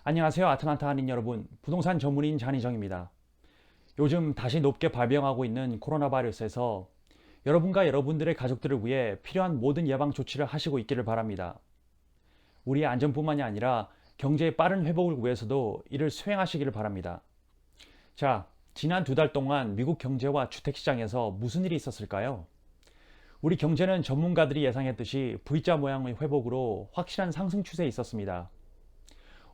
안녕하세요. 아틀란타 한인 여러분. 부동산 전문인 잔희정입니다. 요즘 다시 높게 발병하고 있는 코로나 바이러스에서 여러분과 여러분들의 가족들을 위해 필요한 모든 예방 조치를 하시고 있기를 바랍니다. 우리의 안전뿐만이 아니라 경제의 빠른 회복을 위해서도 이를 수행하시기를 바랍니다. 자, 지난 2달 동안 미국 경제와 주택시장에서 무슨 일이 있었을까요? 우리 경제는 전문가들이 예상했듯이 V자 모양의 회복으로 확실한 상승 추세에 있었습니다.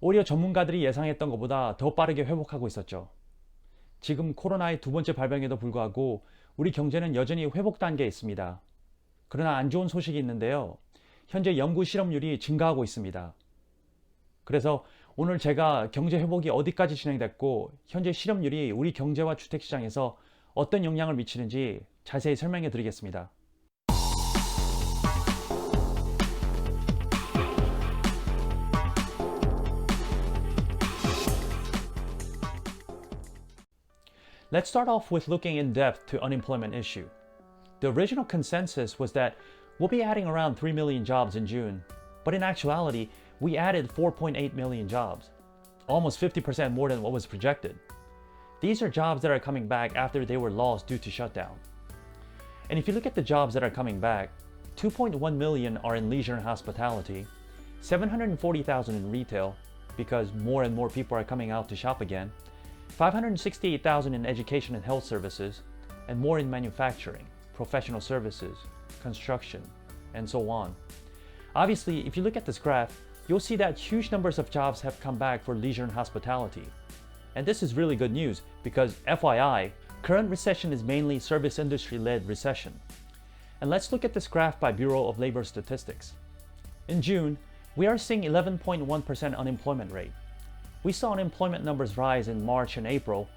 오히려 전문가들이 예상했던 것보다 더 빠르게 회복하고 있었죠. 지금 코로나의 2번째 발병에도 불구하고 우리 경제는 여전히 회복 단계에 있습니다. 그러나 안 좋은 소식이 있는데요. 현재 연구 실업률이 증가하고 있습니다. 그래서 오늘 제가 경제 회복이 어디까지 진행됐고 현재 실업률이 우리 경제와 주택시장에서 어떤 영향을 미치는지 자세히 설명해 드리겠습니다. Let's start off with looking in depth to unemployment issue. The original consensus was that we'll be adding around 3 million jobs in June, but in actuality, we added 4.8 million jobs, almost 50% more than what was projected. These are jobs that are coming back after they were lost due to shutdown. And if you look at the jobs that are coming back, 2.1 million are in leisure and hospitality, 740,000 in retail, because more and more people are coming out to shop again, 568,000 in education and health services, and more in manufacturing, professional services, construction, and so on. Obviously, if you look at this graph, you'll see that huge numbers of jobs have come back for leisure and hospitality. And this is really good news because FYI, current recession is mainly service industry-led recession. And let's look at this graph by Bureau of Labor Statistics. In June, we are seeing 11.1% unemployment rate. We saw unemployment numbers rise in March and April,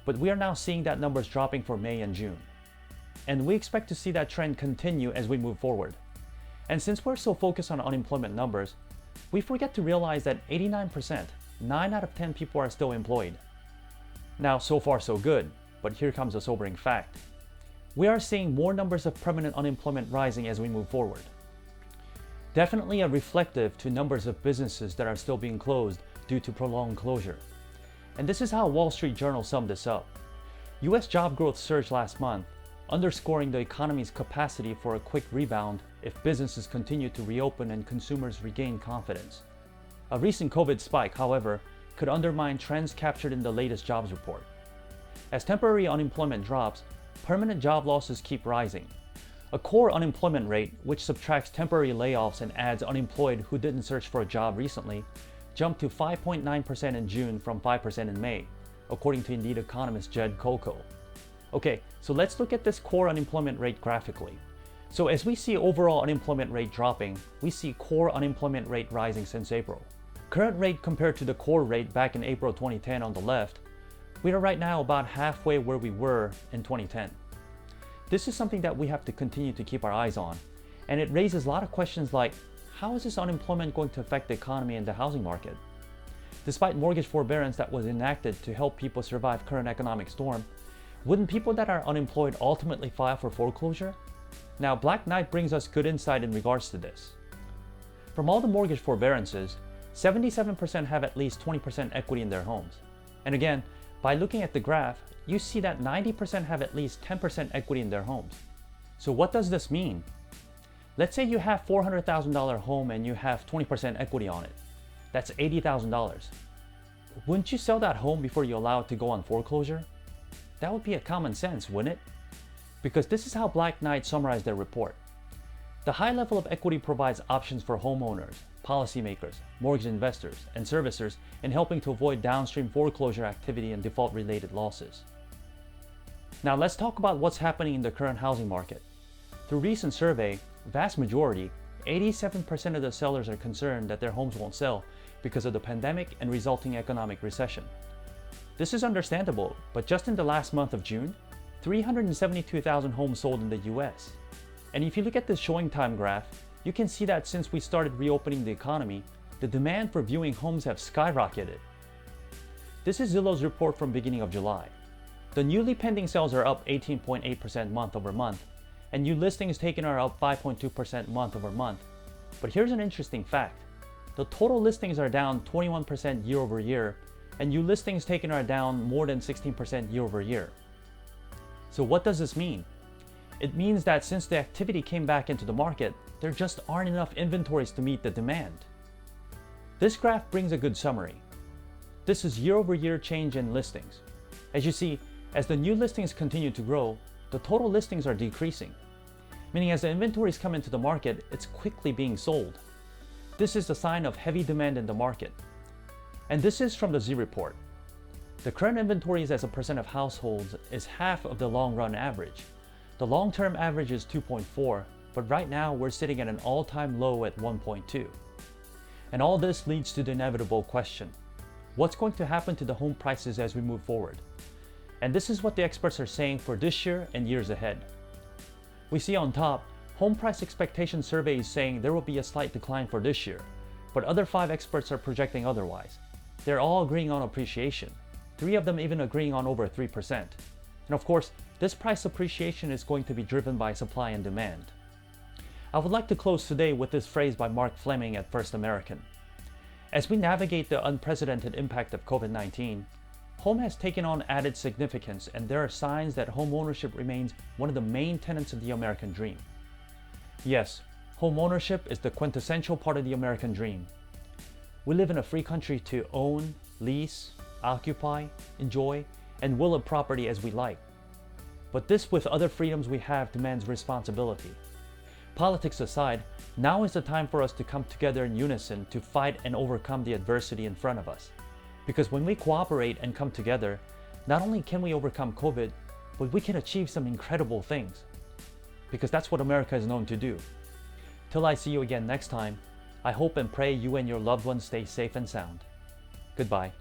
but we are now seeing that numbers dropping for May and June. And we expect to see that trend continue as we move forward. And since we're so focused on unemployment numbers, we forget to realize that 89%, 9 out of 10 people are still employed. Now, so far so good, but here comes a sobering fact. We are seeing more numbers of permanent unemployment rising as we move forward. Definitely a reflective to numbers of businesses that are still being closed due to prolonged closure. And this is how Wall Street Journal summed this up. US job growth surged last month, underscoring the economy's capacity for a quick rebound if businesses continue to reopen and consumers regain confidence. A recent COVID spike, however, could undermine trends captured in the latest jobs report. As temporary unemployment drops, permanent job losses keep rising. A core unemployment rate, which subtracts temporary layoffs and adds unemployed who didn't search for a job recently, jumped to 5.9% in June from 5% in May, according to Indeed economist Jed Kolko. Okay, so let's look at this core unemployment rate graphically. So as we see overall unemployment rate dropping, we see core unemployment rate rising since April. Current rate compared to the core rate back in April 2010 on the left, we are right now about halfway where we were in 2010. This is something that we have to continue to keep our eyes on, and it raises a lot of questions like, how is this unemployment going to affect the economy and the housing market? Despite mortgage forbearance that was enacted to help people survive current economic storm, wouldn't people that are unemployed ultimately file for foreclosure? Now, Black Knight brings us good insight in regards to this. From all the mortgage forbearances, 77% have at least 20% equity in their homes. And again, by looking at the graph, you see that 90% have at least 10% equity in their homes. So what does this mean? Let's say you have $400,000 home and you have 20% equity on it. That's $80,000. Wouldn't you sell that home before you allow it to go on foreclosure? That would be a common sense, wouldn't it? Because this is how Black Knight summarized their report. The high level of equity provides options for homeowners, policymakers, mortgage investors, and servicers in helping to avoid downstream foreclosure activity and default-related losses. Now let's talk about what's happening in the current housing market. Through recent survey, vast majority, 87% of the sellers are concerned that their homes won't sell because of the pandemic and resulting economic recession. This is understandable, but just in the last month of June, 372,000 homes sold in the US. And if you look at the showing time graph, you can see that since we started reopening the economy, the demand for viewing homes have skyrocketed. This is Zillow's report from beginning of July. The newly pending sales are up 18.8% month over month, and new listings taken are up 5.2% month over month. But here's an interesting fact. the total listings are down 21% year over year, and new listings taken are down more than 16% year over year. So what does this mean? It means that since the activity came back into the market, there just aren't enough inventories to meet the demand. This graph brings a good summary. This is year over year change in listings. As you see, as the new listings continue to grow, the total listings are decreasing. Meaning as the inventories come into the market, it's quickly being sold. This is a sign of heavy demand in the market. And this is from the Z report. The current inventories as a percent of households is half of the long run average. The long-term average is 2.4, but right now we're sitting at an all-time low at 1.2. And all this leads to the inevitable question. What's going to happen to the home prices as we move forward? And this is what the experts are saying for this year and years ahead. We see on top, Home Price Expectation Survey is saying there will be a slight decline for this year, but other 5 experts are projecting otherwise. They're all agreeing on appreciation, 3 of them even agreeing on over 3%. And of course, this price appreciation is going to be driven by supply and demand. I would like to close today with this phrase by Mark Fleming at First American. As we navigate the unprecedented impact of COVID-19, home has taken on added significance, and there are signs that home ownership remains one of the main tenets of the American dream. Yes, home ownership is the quintessential part of the American dream. We live in a free country to own, lease, occupy, enjoy, and will a property as we like. But this, with other freedoms we have, demands responsibility. Politics aside, now is the time for us to come together in unison to fight and overcome the adversity in front of us. Because when we cooperate and come together, not only can we overcome COVID, but we can achieve some incredible things. Because that's what America is known to do. Till I see you again next time, I hope and pray you and your loved ones stay safe and sound. Goodbye.